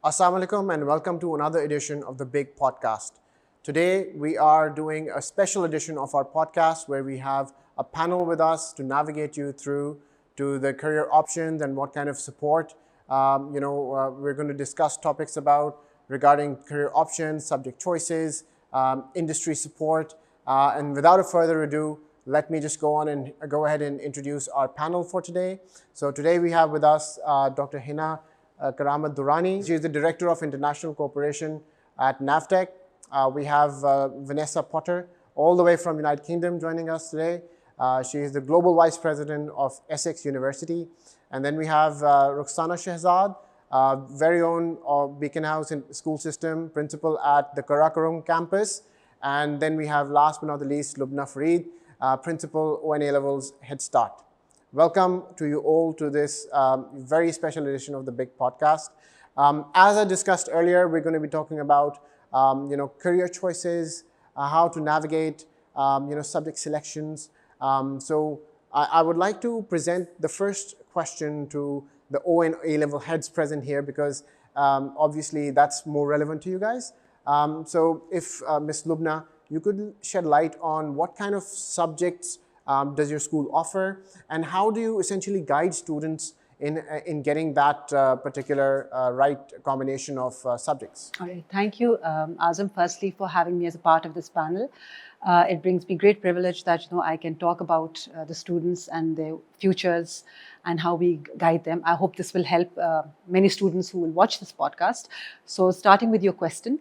Assalamu alaikum and welcome to another edition of the BIC podcast. Today we are doing a special edition of our podcast where we have a panel with us to navigate you through to the career options and what kind of support we're going to discuss topics about regarding career options, subject choices, industry support, and without a further ado, let me just go ahead and introduce our panel for today. So today we have with us Dr. Henna Karamat Durrani. She is the Director of International Cooperation at NAVTTC. We have Vanessa Potter, all the way from United Kingdom, joining us today. She is the Global Vice President of Essex University. And then we have Rukhsana Shehzad, very own Beaconhouse school system, principal at the Karamat campus. And then we have, last but not the least, Lubna principal ONA Levels Headstart. Welcome to you all to this very special edition of the BIC podcast. As I discussed earlier, we're going to be talking about career choices, how to navigate subject selections. So I would like to present the first question to the ONA level heads present here because obviously that's more relevant to you guys. So if Ms. Lubna, you could shed light on what kind of subjects does your school offer, and how do you essentially guide students in getting that particular right combination of subjects? All right, thank you, Azm, firstly for having me as a part of this panel. It brings me great privilege that I can talk about the students and their futures and how we guide them. I hope this will help many students who will watch this podcast. So starting with your question,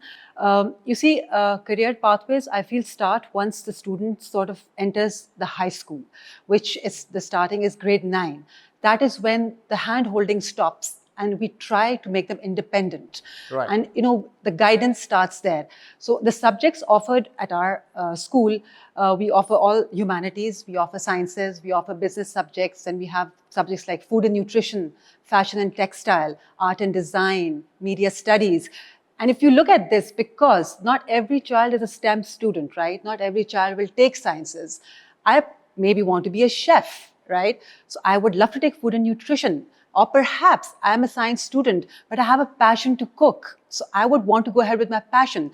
you see, career pathways, I feel, start once the student sort of enters the high school, which is the starting is grade 9. That is when the hand-holding stops and we try to make them independent. Right. And, the guidance starts there. So the subjects offered at our school, we offer all humanities, we offer sciences, we offer business subjects, and we have subjects like food and nutrition, fashion and textile, art and design, media studies. And if you look at this, because not every child is a STEM student, right? Not every child will take sciences. I maybe want to be a chef, right? So I would love to take food and nutrition. Or perhaps I'm a science student, but I have a passion to cook. So I would want to go ahead with my passion,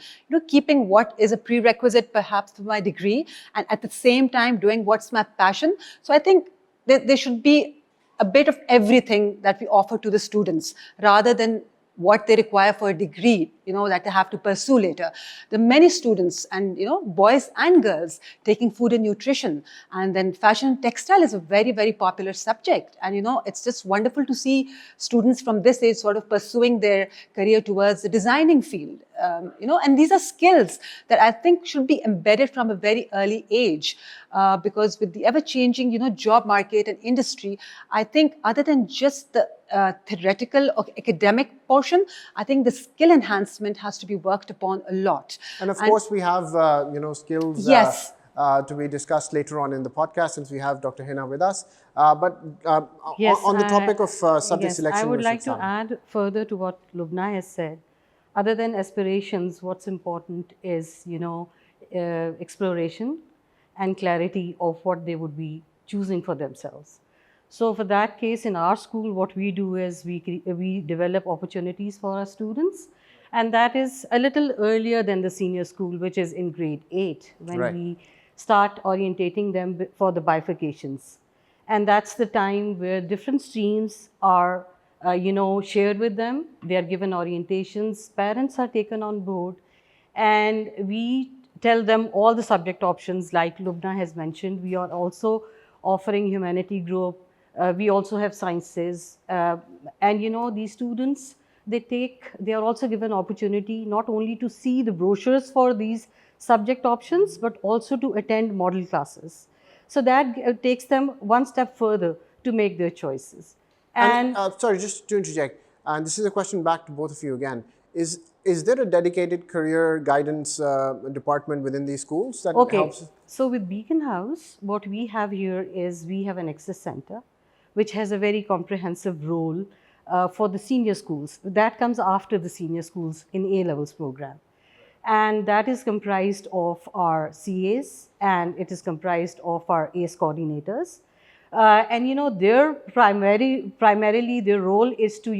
keeping what is a prerequisite perhaps for my degree and at the same time doing what's my passion. So I think there should be a bit of everything that we offer to the students rather than what they require for a degree, that they have to pursue later. There are many students and, boys and girls taking food and nutrition. And then fashion and textile is a very, very popular subject. And, it's just wonderful to see students from this age sort of pursuing their career towards the designing field. And these are skills that I think should be embedded from a very early age. Because with the ever-changing, job market and industry, I think other than just the theoretical or academic portion, I think the skill enhancement has to be worked upon a lot. And of course, we have skills yes. To be discussed later on in the podcast since we have Dr. Henna with us. Yes, on the topic of subject selection, I would like to add further to what Lubna has said. Other than aspirations, what's important is, exploration and clarity of what they would be choosing for themselves. So for that case, in our school, what we do is we develop opportunities for our students. And that is a little earlier than the senior school, which is in grade 8, when we start orientating them for the bifurcations. And that's the time where different streams are, shared with them. They are given orientations. Parents are taken on board. And we tell them all the subject options, like Lubna has mentioned. We are also offering humanity group. We also have sciences. And, these students, they are also given opportunity not only to see the brochures for these subject options, but also to attend model classes. So that takes them one step further to make their choices. And sorry, just to interject, and this is a question back to both of you again. Is there a dedicated career guidance department within these schools that helps? So with Beaconhouse, what we have here is we have an access center, which has a very comprehensive role for the senior schools. That comes after the senior schools in A-levels program. And that is comprised of our CAs and it is comprised of our ACE coordinators. And their primarily their role is to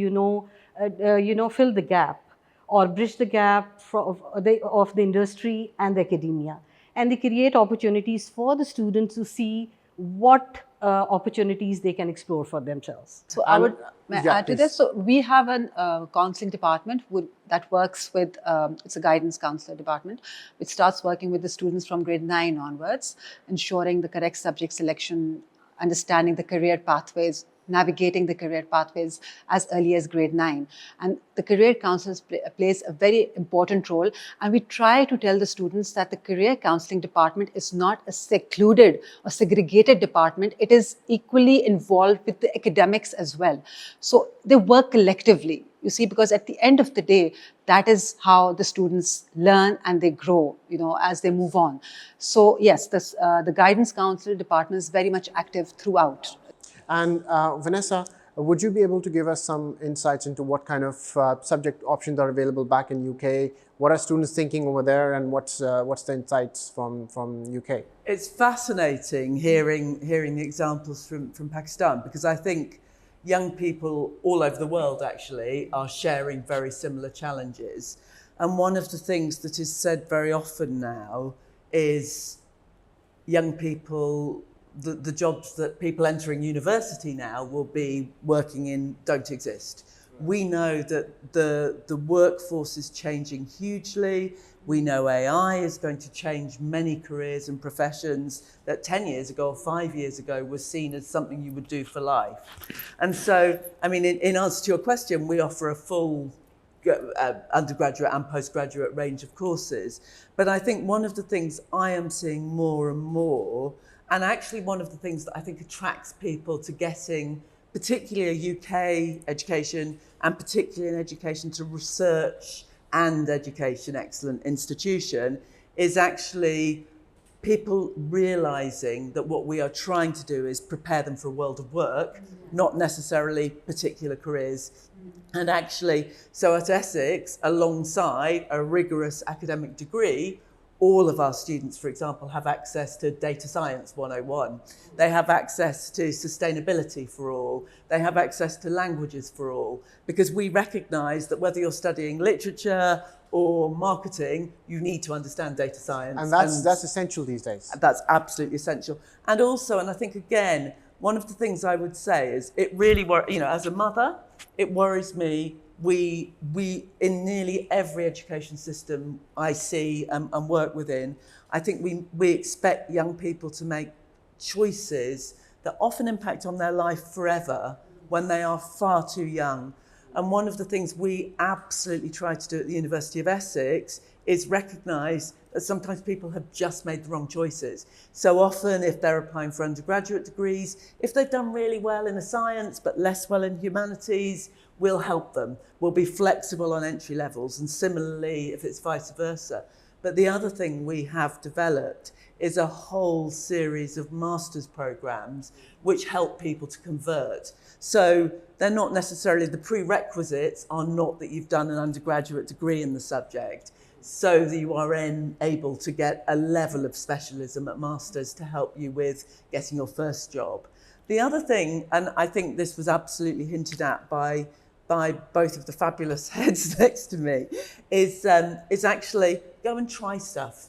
fill the gap or bridge the gap of the industry and the academia, and they create opportunities for the students to see what opportunities they can explore for themselves. So I would may I yeah, add to please. this. So we have an counseling department that works with, it's a guidance counselor department, which starts working with the students from grade 9 onwards, ensuring the correct subject selection, understanding the career pathways, navigating the career pathways as early as grade 9. And the career counselors plays a very important role. And we try to tell the students that the career counseling department is not a secluded or segregated department. It is equally involved with the academics as well. So they work collectively, you see, because at the end of the day, that is how the students learn and they grow, as they move on. So yes, the guidance counselor department is very much active throughout. And Vanessa, would you be able to give us some insights into what kind of subject options are available back in UK? What are students thinking over there, and what's the insights from UK? It's fascinating hearing the examples from Pakistan, because I think young people all over the world actually are sharing very similar challenges. And one of the things that is said very often now is young people, the jobs that people entering university now will be working in don't exist. We know that the workforce is changing hugely. We know AI is going to change many careers and professions that 10 years ago or 5 years ago was seen as something you would do for life. And so, I mean, in answer to your question, we offer a full undergraduate and postgraduate range of courses. But I think one of the things I am seeing more and more, and actually one of the things that I think attracts people to getting particularly a UK education, and particularly an education to research and education excellent institution, is actually people realising that what we are trying to do is prepare them for a world of work, not necessarily particular careers. And actually, so at Essex, alongside a rigorous academic degree, all of our students, for example, have access to Data Science 101. They have access to sustainability for all. They have access to languages for all, because we recognise that whether you're studying literature or marketing, you need to understand data science. And that's essential these days. That's absolutely essential. And also, and I think again, one of the things I would say is it really, as a mother, it worries me. We in nearly every education system I see and work within, I think we expect young people to make choices that often impact on their life forever when they are far too young. And one of the things we absolutely try to do at the University of Essex is recognise that sometimes people have just made the wrong choices. So often, if they're applying for undergraduate degrees, if they've done really well in a science but less well in humanities, we'll help them. We'll be flexible on entry levels, and similarly if it's vice versa. But the other thing we have developed is a whole series of master's programs which help people to convert. So they're not necessarily, the prerequisites are not that you've done an undergraduate degree in the subject, so that you are able to get a level of specialism at masters to help you with getting your first job. The other thing, and I think this was absolutely hinted at by both of the fabulous heads next to me, is actually go and try stuff.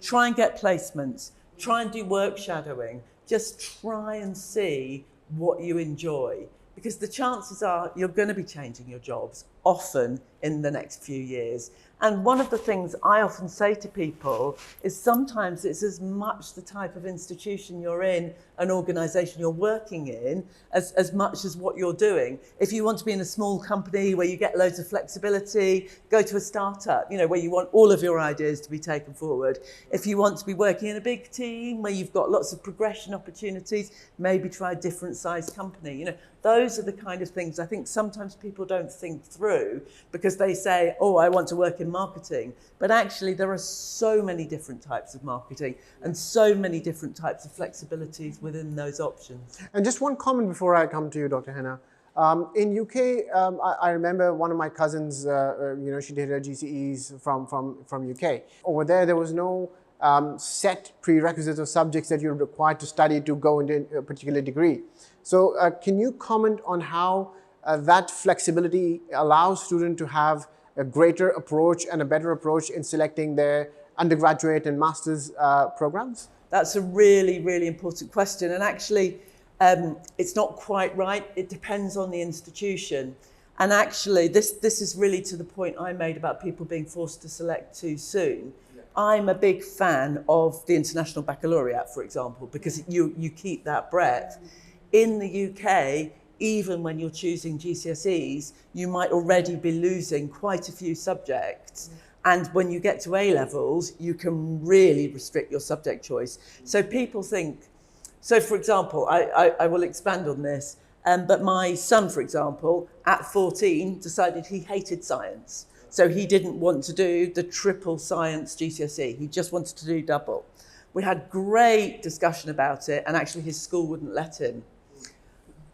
Try and get placements. Try and do work shadowing. Just try and see what you enjoy. Because the chances are you're going to be changing your jobs often in the next few years. And one of the things I often say to people is sometimes it's as much the type of institution you're in, an organisation you're working in, as much as what you're doing. If you want to be in a small company where you get loads of flexibility, go to a startup, where you want all of your ideas to be taken forward. If you want to be working in a big team where you've got lots of progression opportunities, maybe try a different sized company. Those are the kind of things I think sometimes people don't think through, because they say, oh, I want to work in marketing. But actually, there are so many different types of marketing and so many different types of flexibilities within those options. And just one comment before I come to you, Dr. Henna. In UK, I remember one of my cousins, she did her GCEs from UK. Over there was no set prerequisites or subjects that you're required to study to go into a particular degree. So can you comment on how that flexibility allows students to have a greater approach and a better approach in selecting their undergraduate and master's programs? That's a really, really important question. And actually, it's not quite right. It depends on the institution. And actually, this is really to the point I made about people being forced to select too soon. Yeah. I'm a big fan of the International Baccalaureate, for example, because you keep that breadth. In the UK, even when you're choosing GCSEs, you might already be losing quite a few subjects. And when you get to A-levels, you can really restrict your subject choice. So people think, so for example, I will expand on this, but my son, for example, at 14, decided he hated science. So he didn't want to do the triple science GCSE. He just wanted to do double. We had great discussion about it, and actually his school wouldn't let him.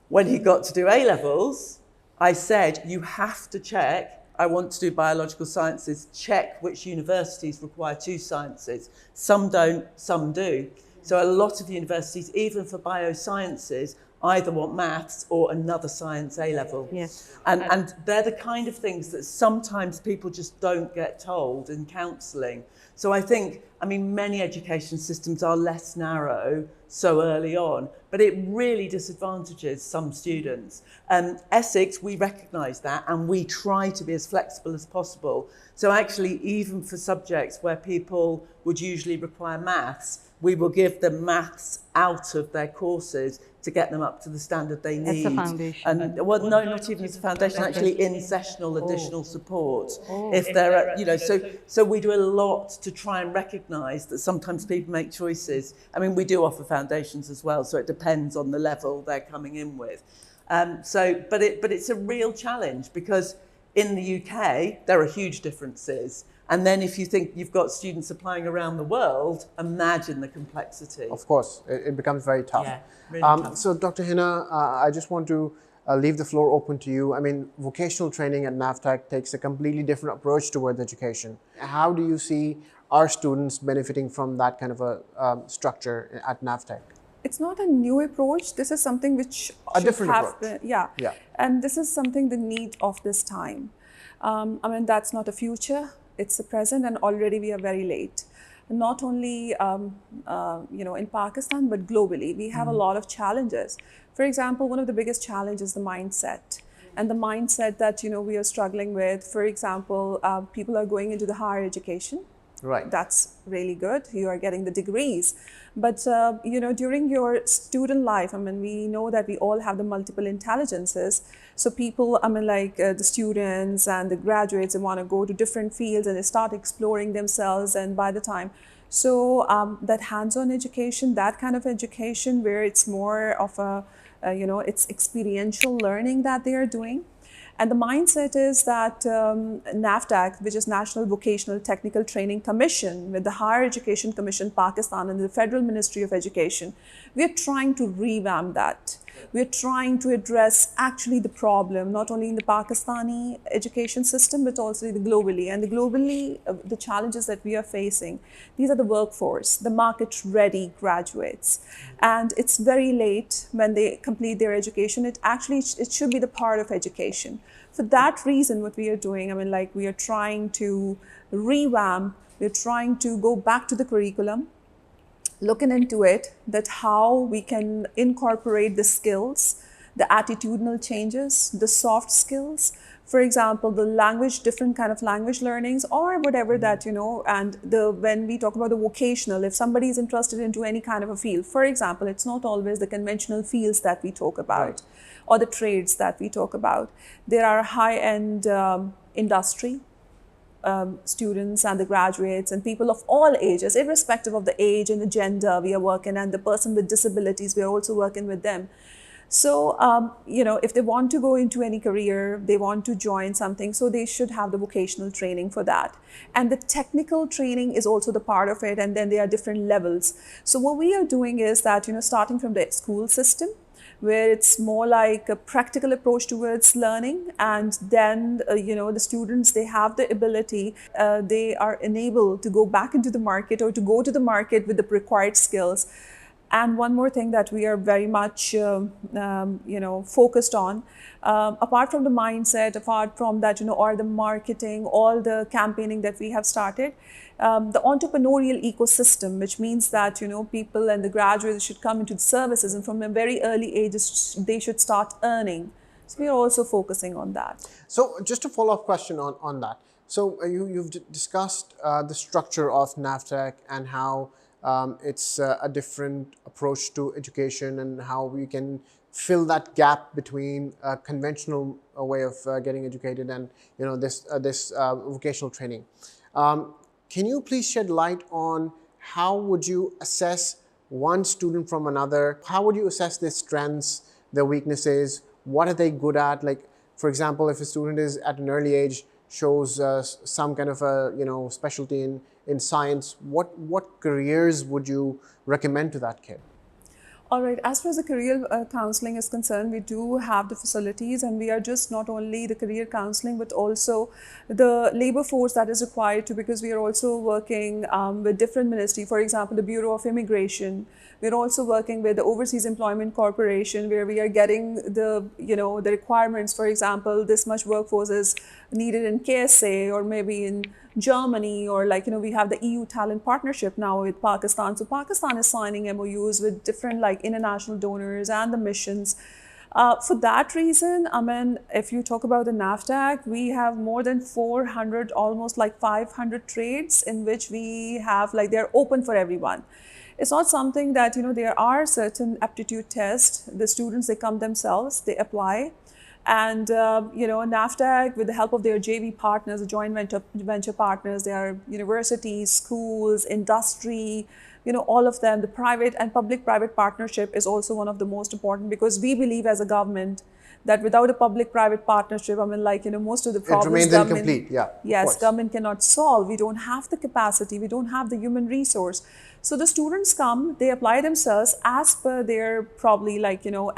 When he got to do A-levels, I said, you have to check, I want to do biological sciences, check which universities require 2 sciences. Some don't, some do. So a lot of universities, even for biosciences, either want maths or another science A-level. Yes. And they're the kind of things that sometimes people just don't get told in counselling. So I think, many education systems are less narrow so early on, but it really disadvantages some students. Essex, we recognise that, and we try to be as flexible as possible. So actually, even for subjects where people would usually require maths, we will give them maths out of their courses to get them up to the standard they need. As a foundation. And well, no, not even as a foundation, actually in sessional additional support. If they're, so we do a lot to try and recognise that sometimes people make choices. We do offer foundations as well, so it depends on the level they're coming in with. But it's a real challenge, because in the UK, there are huge differences. And then if you think you've got students applying around the world, imagine the complexity. Of course, it becomes very tough. Yeah, really tough. So Dr. Henna, I just want to leave the floor open to you. Vocational training at NAVTTC takes a completely different approach towards education. How do you see our students benefiting from that kind of a structure at NAVTTC? It's not a new approach. This is something which a different approach. Yeah. And this is something the need of this time. That's not a future. It's the present, and already we are very late. Not only in Pakistan, but globally, we have a lot of challenges. For example, one of the biggest challenges is the mindset. And the mindset that we are struggling with, for example, people are going into the higher education. Right. That's really good. You are getting the degrees. But, during your student life, we know that we all have the multiple intelligences. So people, the students and the graduates, they want to go to different fields and they start exploring themselves. And by the time, that hands-on education, that kind of education where it's more of a, it's experiential learning that they are doing. And the mindset is that NAVTTC, which is National Vocational Technical Training Commission, with the Higher Education Commission Pakistan and the Federal Ministry of Education, we are trying to revamp that. We are trying to address actually the problem, not only in the Pakistani education system, but also globally. And globally, the challenges that we are facing, these are the workforce, the market-ready graduates. And it's very late when they complete their education. It should be the part of education. For that reason, what we are doing, we are trying to revamp, we're trying to go back to the curriculum, looking into it, that how we can incorporate the skills, the attitudinal changes, the soft skills, for example, the language, different kind of language learnings, or whatever that, and when we talk about the vocational, if somebody is interested into any kind of a field, for example, it's not always the conventional fields that we talk about, or the trades that we talk about. There are high-end industry, students and the graduates and people of all ages, irrespective of the age and the gender we are working, and the person with disabilities, we are also working with them. So, if they want to go into any career, they want to join something, so they should have the vocational training for that. And the technical training is also the part of it, and then there are different levels. So what we are doing is that, starting from the school system, where it's more like a practical approach towards learning, and then the students, they have the ability, they are enabled to go back into the market or to go to the market with the required skills. And one more thing that we are very much focused on, apart from the mindset, apart from that, or the marketing, all the campaigning that we have started, the entrepreneurial ecosystem, which means that people and the graduates should come into the services, and from a very early age they should start earning. So we are also focusing on that. So just a follow-up question on that. So you've discussed the structure of NAVTTC and how it's a different approach to education, and how we can fill that gap between a conventional way of getting educated and this vocational training. Can you please shed light on how would you assess one student from another? How would you assess their strengths, their weaknesses? What are they good at? Like, for example, if a student is at an early age, shows some kind of a specialty in science, what careers would you recommend to that kid? All right, as far as the career counseling is concerned, we do have the facilities, and we are just not only the career counseling, but also the labor force that is required to, because we are also working with different ministries. For example, the Bureau of Immigration. We're also working with the Overseas Employment Corporation, where we are getting the requirements. For example, this much workforce is needed in KSA, or maybe in Germany, or we have the EU talent partnership now with Pakistan. So Pakistan is signing MOUs with different international donors and the missions. For that reason, if you talk about the NAVTTC, we have more than 400, almost 500 trades in which we have they're open for everyone. It's not something that, there are certain aptitude tests. The students, they come themselves, they apply. And, NAVTTC, with the help of their JV partners, the joint venture partners, they are universities, schools, industry, all of them. The private and public-private partnership is also one of the most important, because we believe as a government that without a public-private partnership, most of the problems, it remains incomplete. Yeah. Yes, government cannot solve. We don't have the capacity. We don't have the human resource. So the students come, they apply themselves as per their probably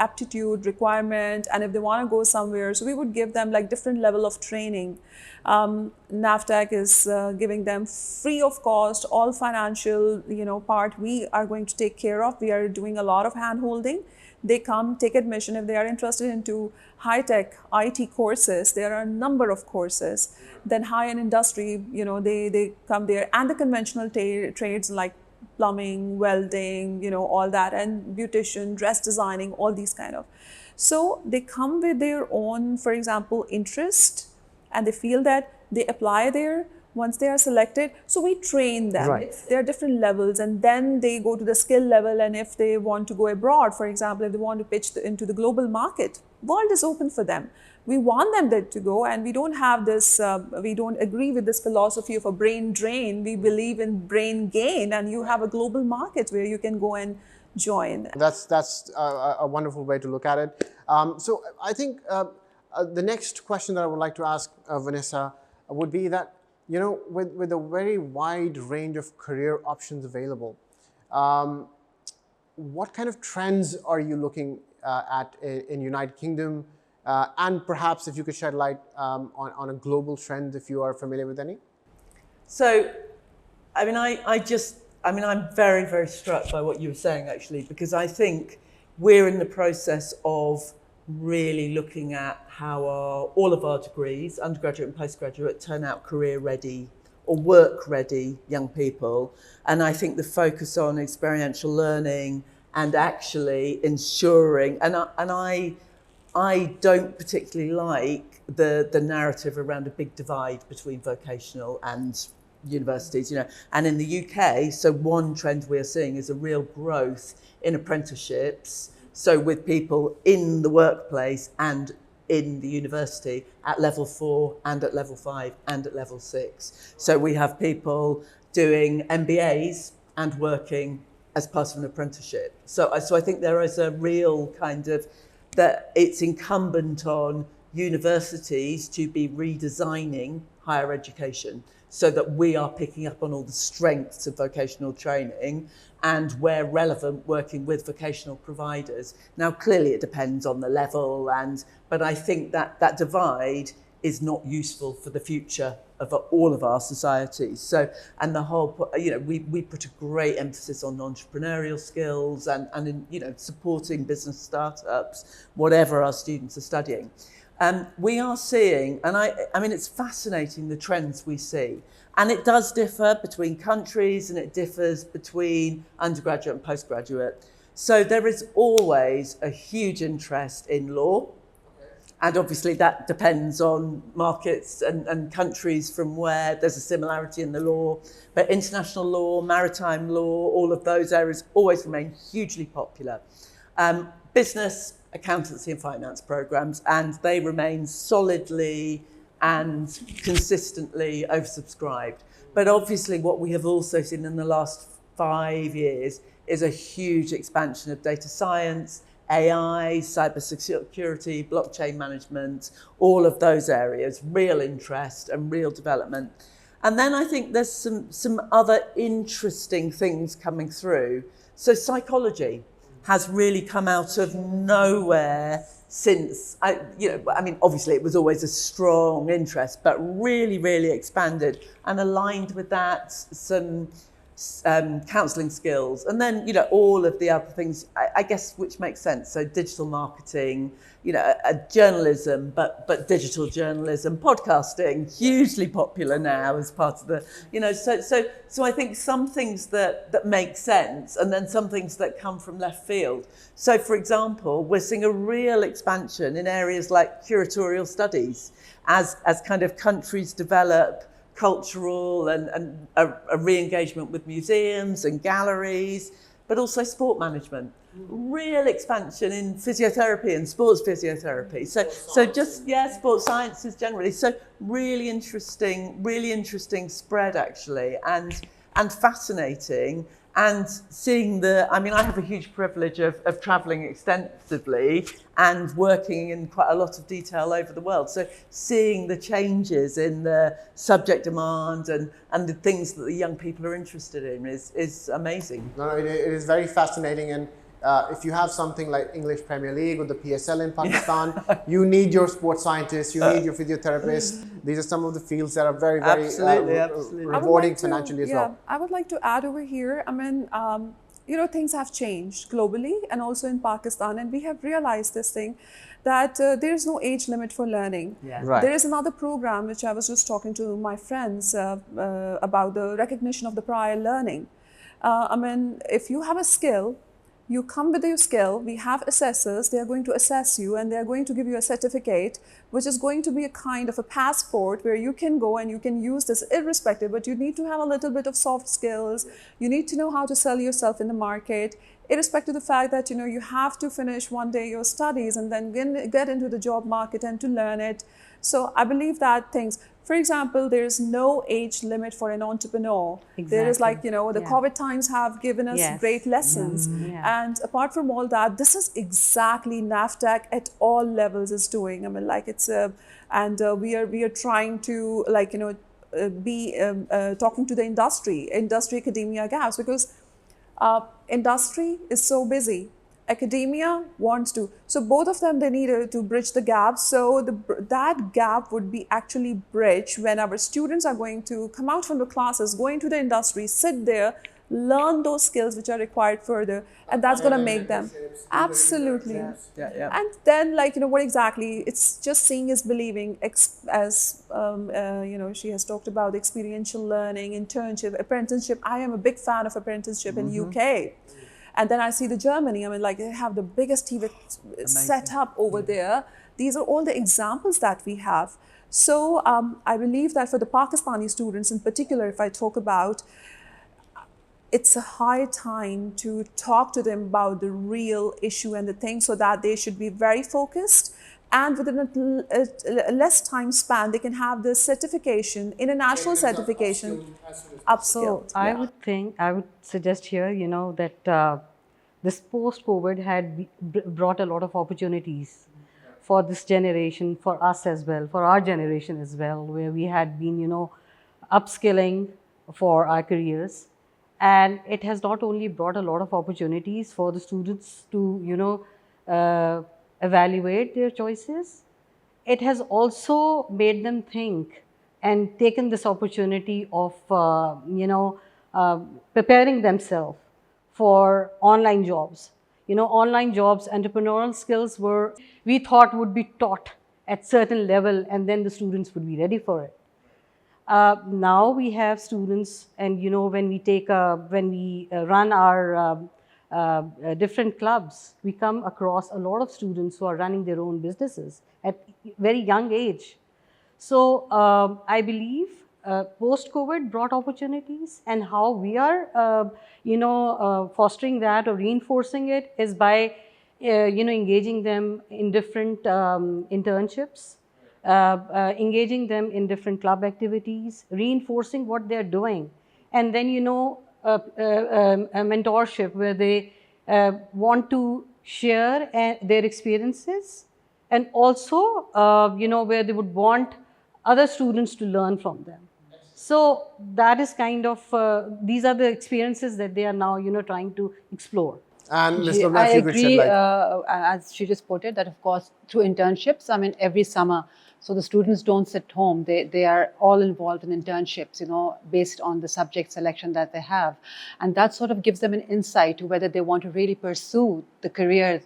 aptitude requirement, and if they want to go somewhere, so we would give them different level of training. NAVTTC is giving them free of cost, all financial part we are going to take care of. We are doing a lot of hand holding. They come, take admission. If they are interested into high-tech IT courses, there are a number of courses. Then high-end industry, they come there, and the conventional trades like plumbing, welding, all that, and beautician, dress designing, all these kind of. So they come with their own, for example, interest, and they feel that they apply there. Once they are selected, so we train them. Right. There are different levels, and then they go to the skill level. And if they want to go abroad, for example, if they want to pitch into the global market, world is open for them. We want them there to go, and we don't have this, we don't agree with this philosophy of a brain drain. We believe in brain gain, and you have a global market where you can go and join. That's a wonderful way to look at it. So I think the next question that I would like to ask Vanessa would be that, with a very wide range of career options available, what kind of trends are you looking at in United Kingdom? And perhaps if you could shed light on a global trend, if you are familiar with any? So, I'm very, very struck by what you were saying, actually, because I think we're in the process of really looking at how all of our degrees, undergraduate and postgraduate, turn out career ready or work ready young people. And I think the focus on experiential learning and actually ensuring, and I don't particularly like the narrative around a big divide between vocational and universities, and in the UK, so one trend we're seeing is a real growth in apprenticeships. So with people in the workplace and in the university at level 4 and at level 5 and at level 6. So we have people doing MBAs and working as part of an apprenticeship. So I think there is a real kind of, that it's incumbent on universities to be redesigning higher education. so that we are picking up on all the strengths of vocational training and, where relevant, working with vocational providers. Now, clearly it depends on the level, but I think that divide is not useful for the future of all of our societies. So, and the whole, we put a great emphasis on entrepreneurial skills and in, supporting business startups, whatever our students are studying. We are seeing, and I mean, it's fascinating the trends we see. And it does differ between countries and it differs between undergraduate and postgraduate. So there is always a huge interest in law. And obviously that depends on markets and countries from where there's a similarity in the law. But international law, maritime law, all of those areas always remain hugely popular. Business, accountancy and finance programs, and they remain solidly and consistently oversubscribed. But obviously what we have also seen in the last 5 years is a huge expansion of data science, AI, cybersecurity, blockchain management, all of those areas, real interest and real development. And then I think there's some other interesting things coming through. So psychology has really come out of nowhere since, obviously it was always a strong interest, but really, really expanded, and aligned with that some counselling skills, and then all of the other things, I guess, which makes sense. So digital marketing, journalism, but digital journalism, podcasting, hugely popular now as part of the, so I think some things that make sense, and then some things that come from left field. So for example, we're seeing a real expansion in areas like curatorial studies as kind of countries develop cultural and a re-engagement with museums and galleries, but also sport management. Real expansion in physiotherapy and sports physiotherapy. So just, sports sciences generally. So really interesting spread actually, and fascinating. And seeing I have a huge privilege of travelling extensively and working in quite a lot of detail over the world. So seeing the changes in the subject demand and the things that the young people are interested in is amazing. No, it is very fascinating. And if you have something like English Premier League or the PSL in Pakistan, you need your sports scientists, you need your physiotherapists. These are some of the fields that are very, very absolutely. rewarding financially as well. I would like to add over here, things have changed globally and also in Pakistan, and we have realized this thing, that there is no age limit for learning. Yeah. Right. There is another program which I was just talking to my friends about, the recognition of the prior learning. If you have a skill, you come with your skill, we have assessors, they are going to assess you and they are going to give you a certificate, which is going to be a kind of a passport where you can go and you can use this irrespective, but you need to have a little bit of soft skills. You need to know how to sell yourself in the market, irrespective of the fact that, you have to finish one day your studies and then get into the job market and to learn it. So I believe that things, for example, there is no age limit for an entrepreneur. Exactly. There is the COVID times have given us great lessons. Yeah. And apart from all that, this is exactly NAVTTC at all levels is doing. We are trying to be talking to the industry academia gaps, because industry is so busy. Academia wants to. So both of them, they need to bridge the gap. So that gap would be actually bridged when our students are going to come out from the classes, go into the industry, sit there, learn those skills which are required further, and that's going to make them absolutely. Yeah. And then, what exactly? It's just seeing is believing. As she has talked about experiential learning, internship, apprenticeship. I am a big fan of apprenticeship in UK. And then I see the Germany, they have the biggest TV set up over there. These are all the examples that we have. So I believe that for the Pakistani students in particular, if I talk about, it's a high time to talk to them about the real issue and the thing, so that they should be very focused. And within a less time span, they can have the certification, international certification, upskilled. So I would suggest here, that this post-COVID had brought a lot of opportunities for this generation, for us as well, for our generation as well, where we had been, upskilling for our careers. And it has not only brought a lot of opportunities for the students to, evaluate their choices, it has also made them think and taken this opportunity of, preparing themselves for online jobs. Online jobs, entrepreneurial skills we thought would be taught at certain level, and then the students would be ready for it. Now we have students, and when we run our different clubs, we come across a lot of students who are running their own businesses at very young age. So I believe post-COVID brought opportunities, and how we are, fostering that or reinforcing it is by, engaging them in different internships, engaging them in different club activities, reinforcing what they're doing, and then, a mentorship where they want to share their experiences, and also, where they would want other students to learn from them. So that is kind of, these are the experiences that they are now, trying to explore. And Ms. I Lubna, if you could shed agree, light. as she just put it, that of course through internships, I mean every summer, so the students don't sit home, they are all involved in internships, based on the subject selection that they have. And that sort of gives them an insight to whether they want to really pursue the career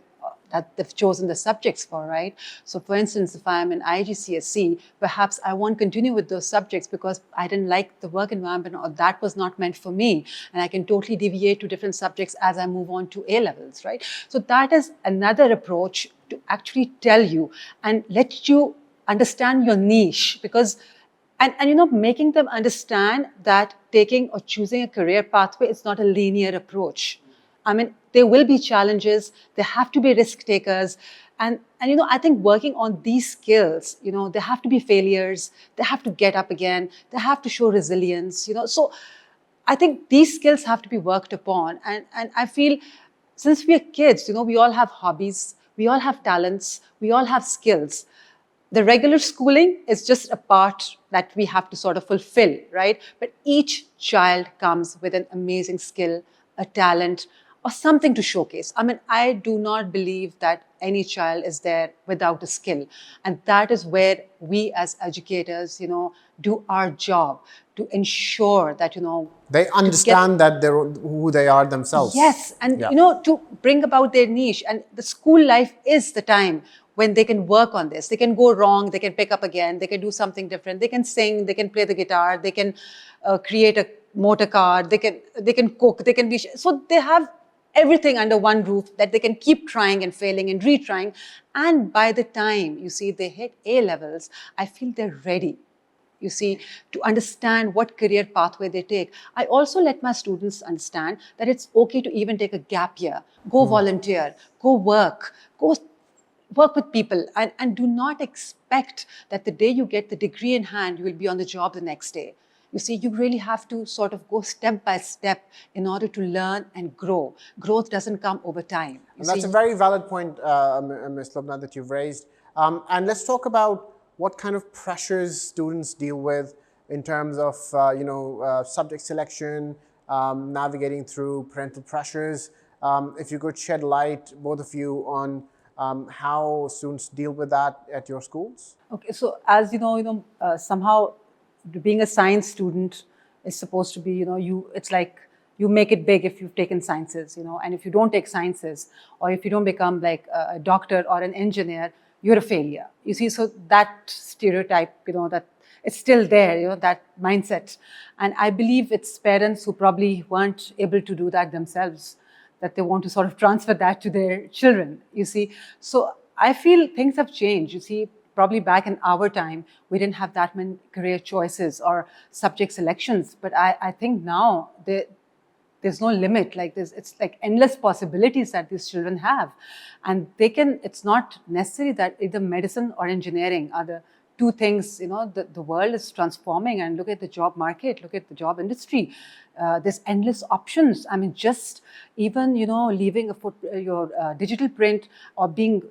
that they've chosen the subjects for, right? So for instance, if I'm in IGCSE, perhaps I won't continue with those subjects because I didn't like the work environment, or that was not meant for me. And I can totally deviate to different subjects as I move on to A levels, right? So that is another approach to actually tell you and let you understand your niche, because and making them understand that taking or choosing a career pathway is not a linear approach. I mean, there will be challenges, there have to be risk takers. And I think working on these skills, there have to be failures, they have to get up again, they have to show resilience, So I think these skills have to be worked upon. And I feel since we are kids, we all have hobbies, we all have talents, we all have skills. The regular schooling is just a part that we have to sort of fulfill, right? But each child comes with an amazing skill, a talent, or something to showcase. I mean, I do not believe that any child is there without a skill. And that is where we as educators, do our job to ensure that, They understand that they're who they are themselves. Yes, and Yeah. to bring about their niche. And the school life is the time when they can work on this. They can go wrong, they can pick up again, they can do something different, they can sing, they can play the guitar, they can create a motor car, they can cook, they can be, so they have everything under one roof that they can keep trying and failing and retrying. And by the time, they hit A levels, I feel they're ready, to understand what career pathway they take. I also let my students understand that it's okay to even take a gap year, go volunteer, go work with people, and do not expect that the day you get the degree in hand, you will be on the job the next day. You really have to sort of go step by step in order to learn and grow. Growth doesn't come over time. And that's a very valid point, Ms. Lubna, that you've raised. And let's talk about what kind of pressures students deal with in terms of, subject selection, navigating through parental pressures. If you could shed light, both of you, on how students deal with that at your schools. Okay, so as somehow being a science student is supposed to be, it's like you make it big if you've taken sciences, and if you don't take sciences, or if you don't become like a doctor or an engineer, you're a failure. So that stereotype, that it's still there, that mindset. And I believe it's parents who probably weren't able to do that themselves, that they want to sort of transfer that to their children, So I feel things have changed, Probably back in our time, we didn't have that many career choices or subject selections. But I think now there's no limit. Like it's like endless possibilities that these children have. And it's not necessary that either medicine or engineering are the two things, the world is transforming. And look at the job market, look at the job industry. There's endless options. I mean, just even, leaving your digital print or being,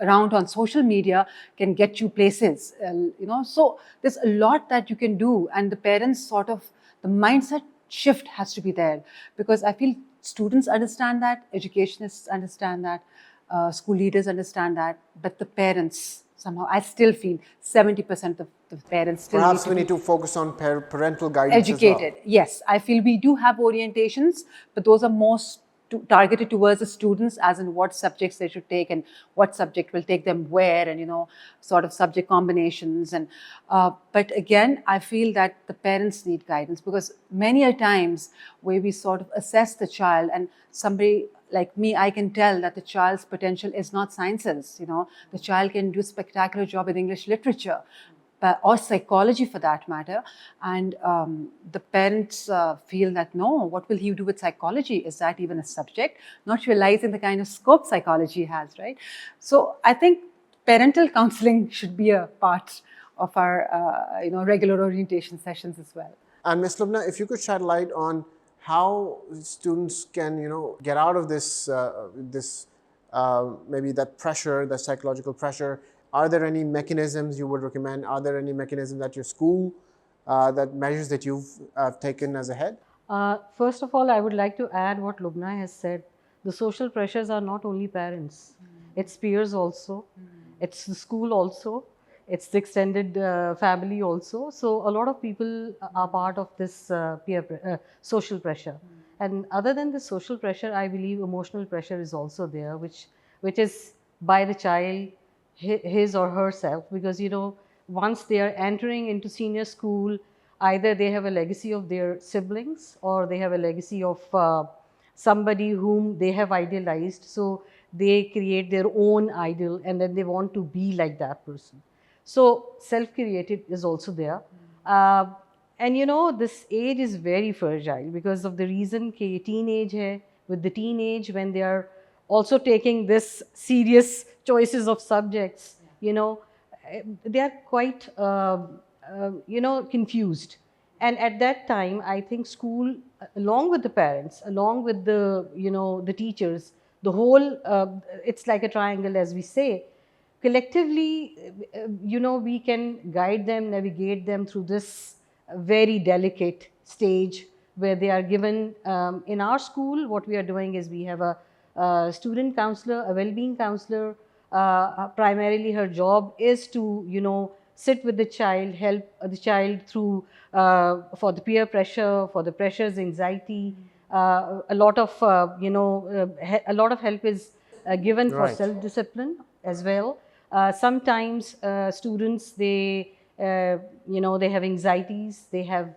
around on social media can get you places, so there's a lot that you can do, and the parents the mindset shift has to be there, because I feel students understand that, educationists understand that, school leaders understand that, but the parents, somehow I still feel 70% of the parents still Perhaps need we to need to focus on parental guidance educated. as well. Yes, I feel we do have orientations, but those are most targeted towards the students, as in what subjects they should take and what subject will take them where, and sort of subject combinations. And but again, I feel that the parents need guidance, because many a times where we sort of assess the child, and somebody like me, I can tell that the child's potential is not sciences. The child can do a spectacular job in English literature, or psychology for that matter. And the parents feel that, no, what will he do with psychology? Is that even a subject? Not realizing the kind of scope psychology has, right? So I think parental counseling should be a part of our regular orientation sessions as well. And Ms. Lubna, if you could shed light on how students can, get out of this, maybe that pressure, that psychological pressure. Are there any mechanisms you would recommend? Are there any mechanisms at your school, that measures that you've taken as a head? First of all, I would like to add what Lubna has said. The social pressures are not only parents, it's peers also, it's the school also, it's the extended family also. So a lot of people are part of this social pressure. And other than the social pressure, I believe emotional pressure is also there, which is by the child, his or herself, because once they are entering into senior school, either they have a legacy of their siblings, or they have a legacy of somebody whom they have idealized. So they create their own idol, and then they want to be like that person. So self-created is also there. And this age is very fragile because of the reason that teenage hai. With the teenage, when they are also taking this serious choices of subjects, they are quite confused. And at that time, I think school, along with the parents, along with the the teachers, the whole it's like a triangle, as we say. Collectively, we can guide them, navigate them through this very delicate stage where they are given. In our school, what we are doing is we have a student counselor, a well-being counselor. Primarily, her job is to sit with the child, help the child through for the peer pressure, for the pressures, anxiety. A lot of a lot of help is given for Right. self-discipline as well. Sometimes students, they they have anxieties, they have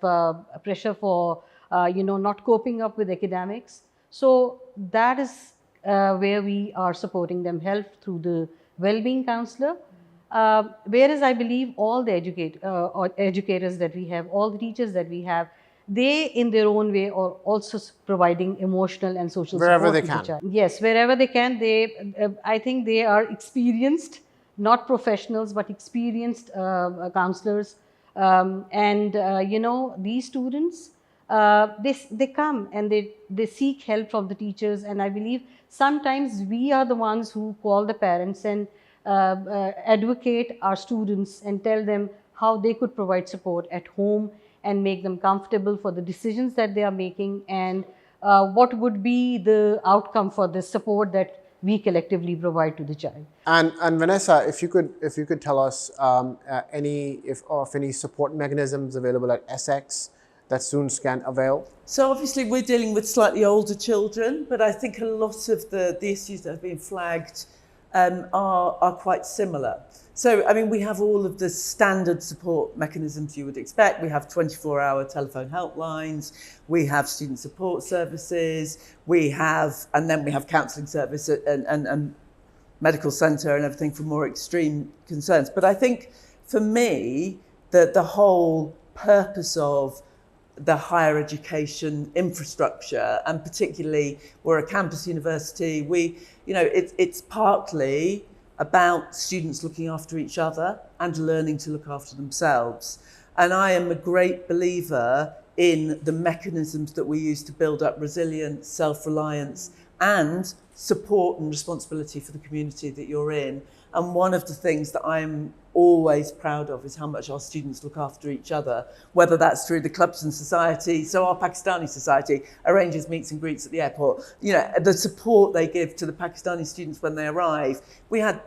pressure for not coping up with academics. So that is where we are supporting them, help through the well-being counselor. Whereas I believe all the educators that we have, all the teachers that we have, they in their own way are also providing emotional and social Wherever support they to can. the child. Yes, wherever they can. I think they are experienced, not professionals, but experienced counselors. These students, they come and they seek help from the teachers. And I believe sometimes we are the ones who call the parents and advocate our students and tell them how they could provide support at home and make them comfortable for the decisions that they are making, and what would be the outcome for the support that we collectively provide to the child. And Vanessa, if you could tell us any support mechanisms available at SX that students can avail. So obviously we're dealing with slightly older children, but I think a lot of the issues that have been flagged are quite similar. So, I mean, we have all of the standard support mechanisms you would expect. We have 24-hour telephone helplines, we have student support services, and then we have counselling service and medical centre and everything for more extreme concerns. But I think for me, the whole purpose of the higher education infrastructure, and particularly we're a campus university, it's partly about students looking after each other and learning to look after themselves. And I am a great believer in the mechanisms that we use to build up resilience, self-reliance, and support and responsibility for the community that you're in. And one of the things that I'm always proud of is how much our students look after each other, whether that's through the clubs and society. So our Pakistani society arranges meets and greets at the airport. You know, the support they give to the Pakistani students when they arrive. We had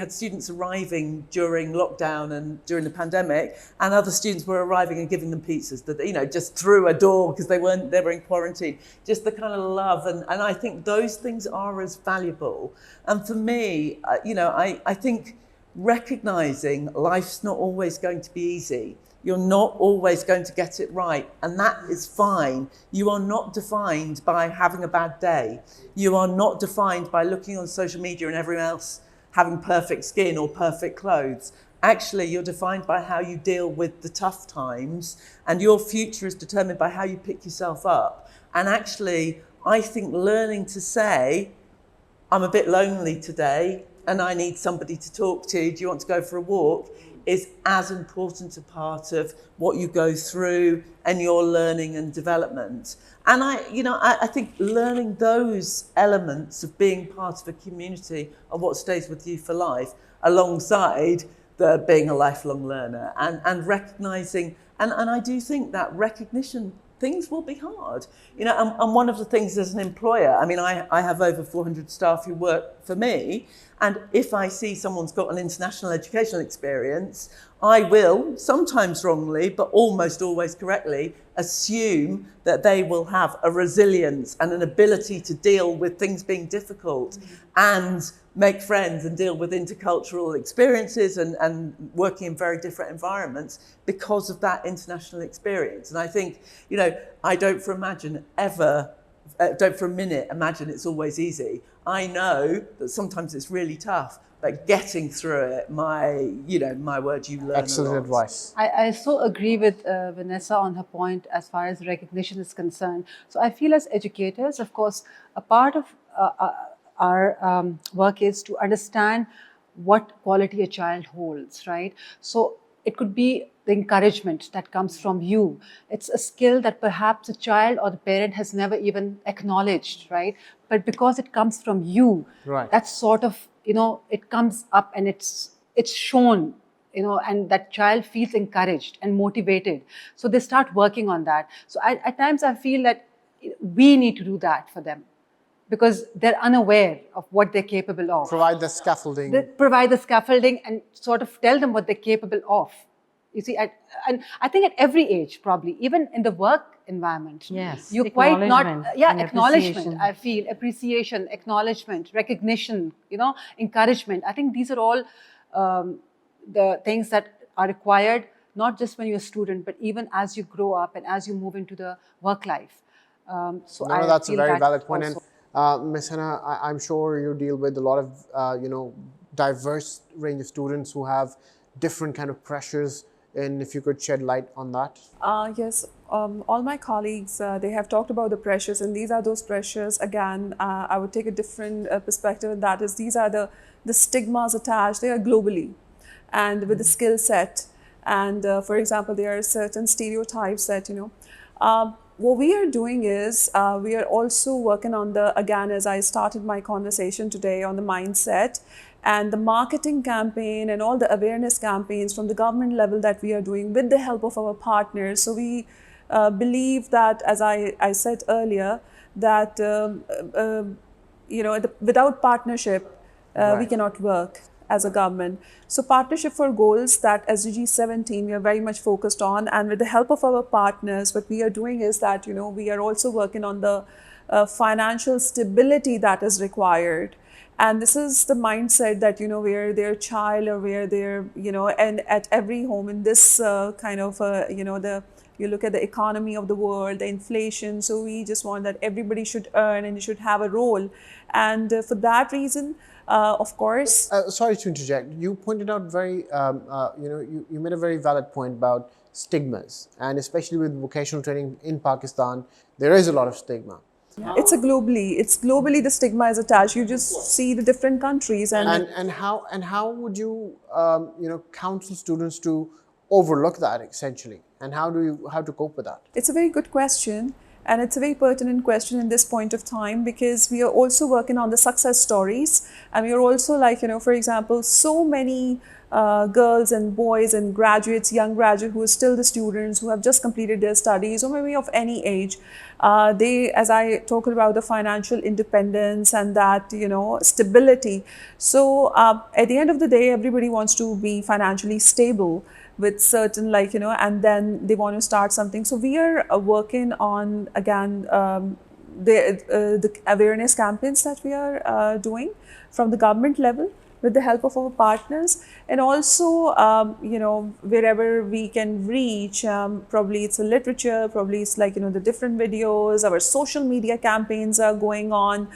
students arriving during lockdown and during the pandemic, and other students were arriving and giving them pizzas that, you know, just through a door because they were in quarantine. Just the kind of love, and I think those things are as valuable. And for me, I think recognizing life's not always going to be easy. You're not always going to get it right, and that is fine. You are not defined by having a bad day. You are not defined by looking on social media and everyone else having perfect skin or perfect clothes. Actually, you're defined by how you deal with the tough times, and your future is determined by how you pick yourself up. And actually, I think learning to say, I'm a bit lonely today, and I need somebody to talk to, do you want to go for a walk, is as important a part of what you go through and your learning and development. And I think learning those elements of being part of a community are what stays with you for life, alongside the being a lifelong learner and recognizing, and I do think that recognition, things will be hard. You know, and one of the things as an employer, I mean, I have over 400 staff who work for me, and if I see someone's got an international educational experience, I will, sometimes wrongly, but almost always correctly, assume that they will have a resilience and an ability to deal with things being difficult and make friends and deal with intercultural experiences and working in very different environments because of that international experience. And I think, you know, I don't for a minute imagine it's always easy. I know that sometimes it's really tough, but getting through it, my word, you learn Excellent a lot. advice. I so agree with Vanessa on her point as far as recognition is concerned. So I feel as educators, of course, a part of our work is to understand what quality a child holds, right? So it could be the encouragement that comes from you. It's a skill that perhaps a child or the parent has never even acknowledged, right? But because it comes from you, Right. that's sort of, you know, it comes up and it's shown, you know, and that child feels encouraged and motivated. So they start working on that. So at times I feel that we need to do that for them, because they're unaware of what they're capable of. Provide the scaffolding. They provide the scaffolding and sort of tell them what they're capable of. You see, and I think at every age, probably, even in the work environment, Yes, you quite not, acknowledgement and acknowledgement, appreciation. I feel, appreciation, acknowledgement, recognition, you know, encouragement. I think these are all the things that are required, not just when you're a student, but even as you grow up and as you move into the work life. No, that's a feel very that valid point. also. And Ms. Henna, I'm sure you deal with a lot of, diverse range of students who have different kind of pressures. And if you could shed light on that. Yes, all my colleagues, they have talked about the pressures, and these are those pressures. Again, I would take a different perspective, and that is these are the stigmas attached. They are globally, and with the skill set. And for example, there are certain stereotypes that, what we are doing is we are also working on again, as I started my conversation today, on the mindset and the marketing campaign and all the awareness campaigns from the government level that we are doing with the help of our partners. So we believe that, as I said earlier, that without partnership, we cannot work as a government. So partnership for goals, that SDG 17, we are very much focused on, and with the help of our partners, what we are doing is that, we are also working on the financial stability that is required. And this is the mindset that, where their child or where their, and at every home in this you look at the economy of the world, the inflation. So we just want that everybody should earn and you should have a role. And for that reason, of course. Sorry to interject. You pointed out you made a very valid point about stigmas, and especially with vocational training in Pakistan, there is a lot of stigma. It's globally the stigma is attached. You just see the different countries and how would you counsel students to overlook that essentially, and how to cope with that? It's a very good question. And it's a very pertinent question in this point of time, because we are also working on the success stories. And we are also like, for example, so many girls and boys and graduates, young graduates who are still the students, who have just completed their studies, or maybe of any age. They, as I talked about the financial independence and that, stability. So at the end of the day, everybody wants to be financially stable with certain and then they want to start something. So we are working on, again, the awareness campaigns that we are doing from the government level with the help of our partners, and also wherever we can reach, probably it's a literature, probably it's the different videos, our social media campaigns are going on.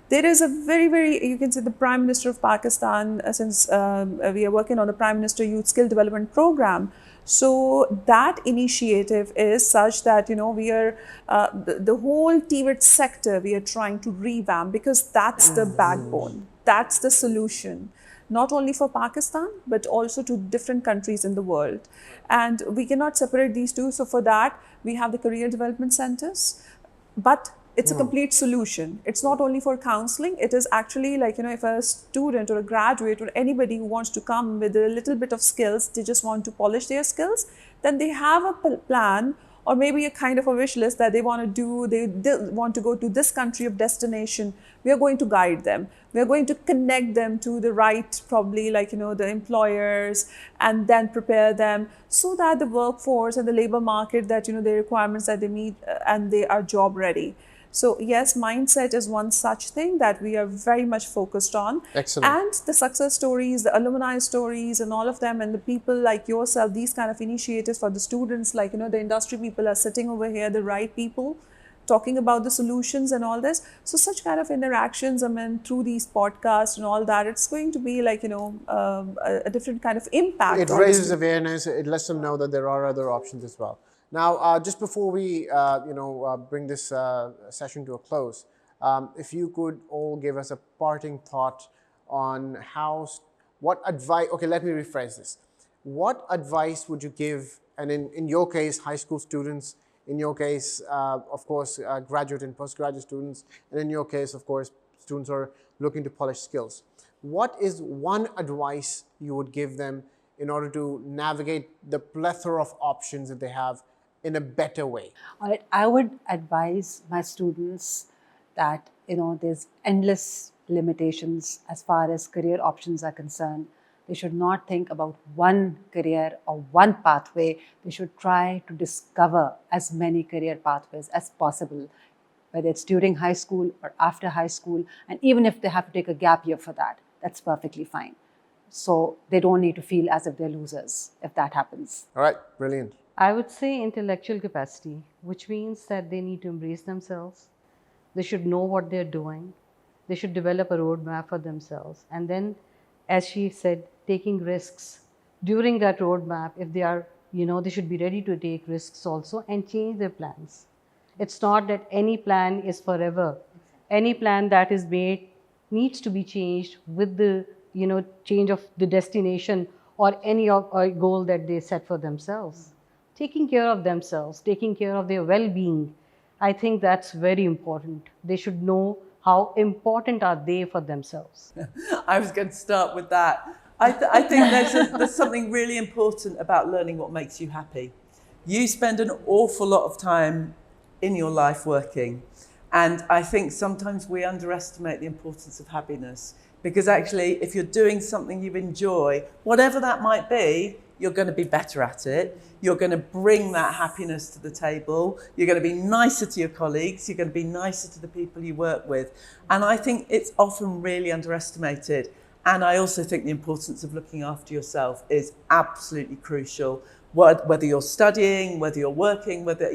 There is a very, you can say, the Prime Minister of Pakistan, since we are working on the Prime Minister Youth Skill Development Program. So that initiative is such that, we are, the whole TVET sector, we are trying to revamp, because that's the backbone, that's the solution, not only for Pakistan, but also to different countries in the world. And we cannot separate these two. So for that, we have the career development centers, but it's a complete solution. It's not only for counseling, it is actually if a student or a graduate or anybody who wants to come with a little bit of skills, they just want to polish their skills, then they have a plan, or maybe a kind of a wish list that they want to do. They want to go to this country of destination. We are going to guide them. We are going to connect them to the right, probably the employers, and then prepare them so that the workforce and the labor market, that, the requirements that they meet, and they are job ready. So yes, mindset is one such thing that we are very much focused on. Excellent. And the success stories, the alumni stories, and all of them, and the people like yourself, these kind of initiatives for the students, the industry people are sitting over here, the right people, talking about the solutions and all this. So such kind of interactions, through these podcasts and all that, it's going to be a different kind of impact. It raises awareness. It lets them know that there are other options as well. Now, just before we, bring this session to a close, if you could all give us a parting thought on what advice, okay, let me rephrase this. What advice would you give, and in your case, high school students, in your case, of course, graduate and postgraduate students, and in your case, of course, students are looking to polish skills. What is one advice you would give them in order to navigate the plethora of options that they have in a better way? All right, I would advise my students that, there's endless limitations as far as career options are concerned. They should not think about one career or one pathway. They should try to discover as many career pathways as possible, whether it's during high school or after high school. And even if they have to take a gap year for that, that's perfectly fine. So they don't need to feel as if they're losers if that happens. All right, brilliant. I would say intellectual capacity, which means that they need to embrace themselves. They should know what they're doing. They should develop a roadmap for themselves. And then, as she said, taking risks. During that roadmap, if they are, they should be ready to take risks also and change their plans. It's not that any plan is forever. Any plan that is made needs to be changed with the, change of the destination or any goal that they set for themselves. Taking care of themselves, taking care of their well-being, I think that's very important. They should know how important are they for themselves. I was going to start with that. I think there's something really important about learning what makes you happy. You spend an awful lot of time in your life working, and I think sometimes we underestimate the importance of happiness, because actually if you're doing something you enjoy, whatever that might be, you're going to be better at it. You're going to bring that happiness to the table. You're going to be nicer to your colleagues. You're going to be nicer to the people you work with. And I think it's often really underestimated. And I also think the importance of looking after yourself is absolutely crucial. Whether you're studying, whether you're working, whether,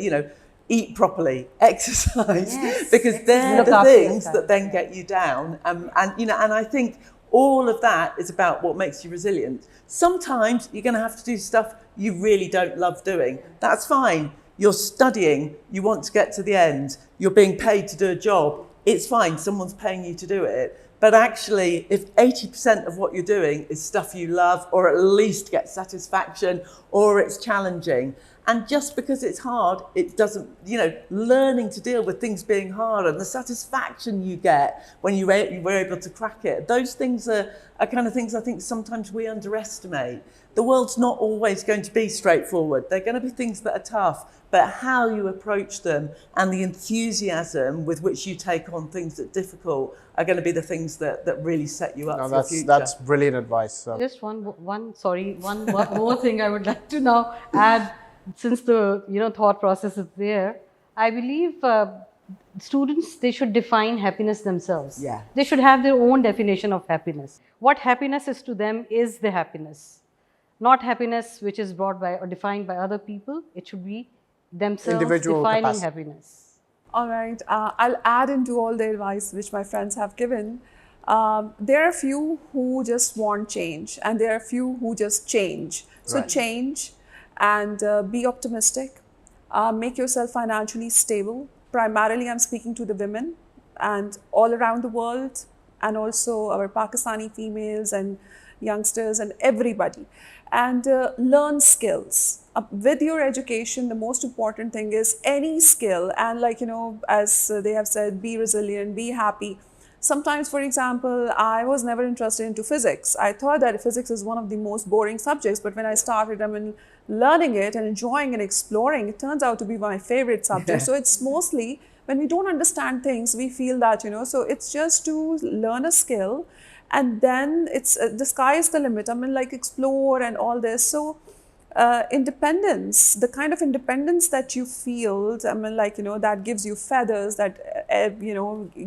eat properly, exercise, because they're the things that then get you down. And I think all of that is about what makes you resilient. Sometimes you're going to have to do stuff you really don't love doing. That's fine. You're studying, you want to get to the end, you're being paid to do a job. It's fine, someone's paying you to do it. But actually, if 80% of what you're doing is stuff you love, or at least get satisfaction, or it's challenging, and just because it's hard, it doesn't, learning to deal with things being hard and the satisfaction you get when you were able to crack it, those things are kind of things I think sometimes we underestimate. The world's not always going to be straightforward. There are going to be things that are tough, but how you approach them and the enthusiasm with which you take on things that are difficult are going to be the things that really set you up for the future. That's brilliant advice. Just one more thing I would like to now add, since the thought process is there. I believe students, they should define happiness themselves. Yeah. They should have their own definition of happiness. What happiness is to them is the happiness, not happiness which is brought by or defined by other people. It should be themselves Individual defining capacity. happiness. All right, I'll add into all the advice which my friends have given. There are a few who just want change, and there are a few who just change. So Right. change and be optimistic. Make yourself financially stable. Primarily, I'm speaking to the women and all around the world, and also our Pakistani females and youngsters and everybody. And learn skills. With your education, the most important thing is any skill. And as they have said, be resilient, be happy. Sometimes, for example, I was never interested into physics. I thought that physics is one of the most boring subjects, but when I started learning it and enjoying and exploring, it turns out to be my favorite subject. So it's mostly when we don't understand things, we feel that, so it's just to learn a skill, and then it's the sky is the limit. Explore and all this. So independence, the kind of independence that you feel, that gives you feathers, that,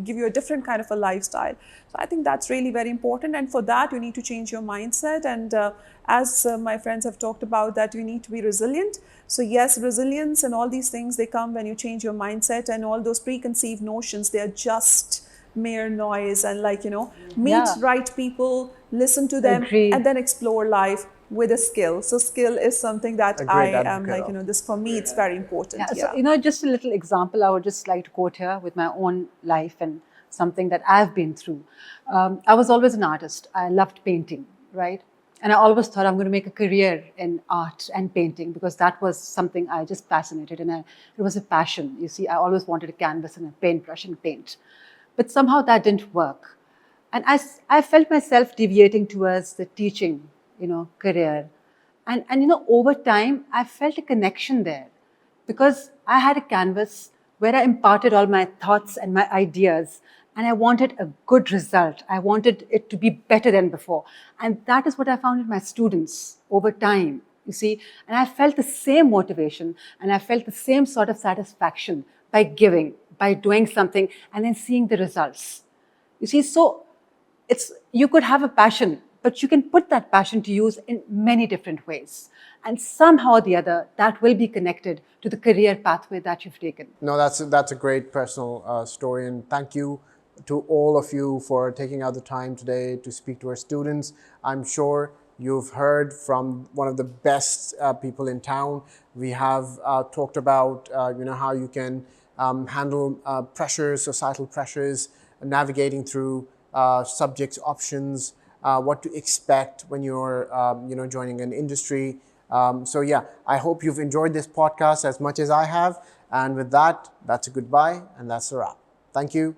give you a different kind of a lifestyle. So I think that's really very important. And for that, you need to change your mindset. And as my friends have talked about, that you need to be resilient. So yes, resilience and all these things, they come when you change your mindset, and all those preconceived notions, they are just mere noise. And meet right people, listen to them, Agreed. and then explore life with a skill. So skill is something that I am this for me, it's very important. So, just a little example I would just like to quote here with my own life and something that I've been through. I was always an artist. I loved painting, right? And I always thought I'm going to make a career in art and painting, because that was something I just fascinated, and it was a passion. You see, I always wanted a canvas and a paintbrush and paint. But somehow that didn't work. And I felt myself deviating towards the teaching, career. And over time, I felt a connection there, because I had a canvas where I imparted all my thoughts and my ideas, and I wanted a good result. I wanted it to be better than before. And that is what I found in my students over time, you see. And I felt the same motivation, and I felt the same sort of satisfaction by giving, by doing something, and then seeing the results. You see, so you could have a passion, but you can put that passion to use in many different ways. And somehow or the other, that will be connected to the career pathway that you've taken. No, that's a great personal story, and thank you to all of you for taking out the time today to speak to our students. I'm sure you've heard from one of the best people in town. We have talked about how you can handle pressures, societal pressures, navigating through subjects, options, what to expect when you're joining an industry. So yeah, I hope you've enjoyed this podcast as much as I have. And with that, that's a goodbye, and that's a wrap. Thank you.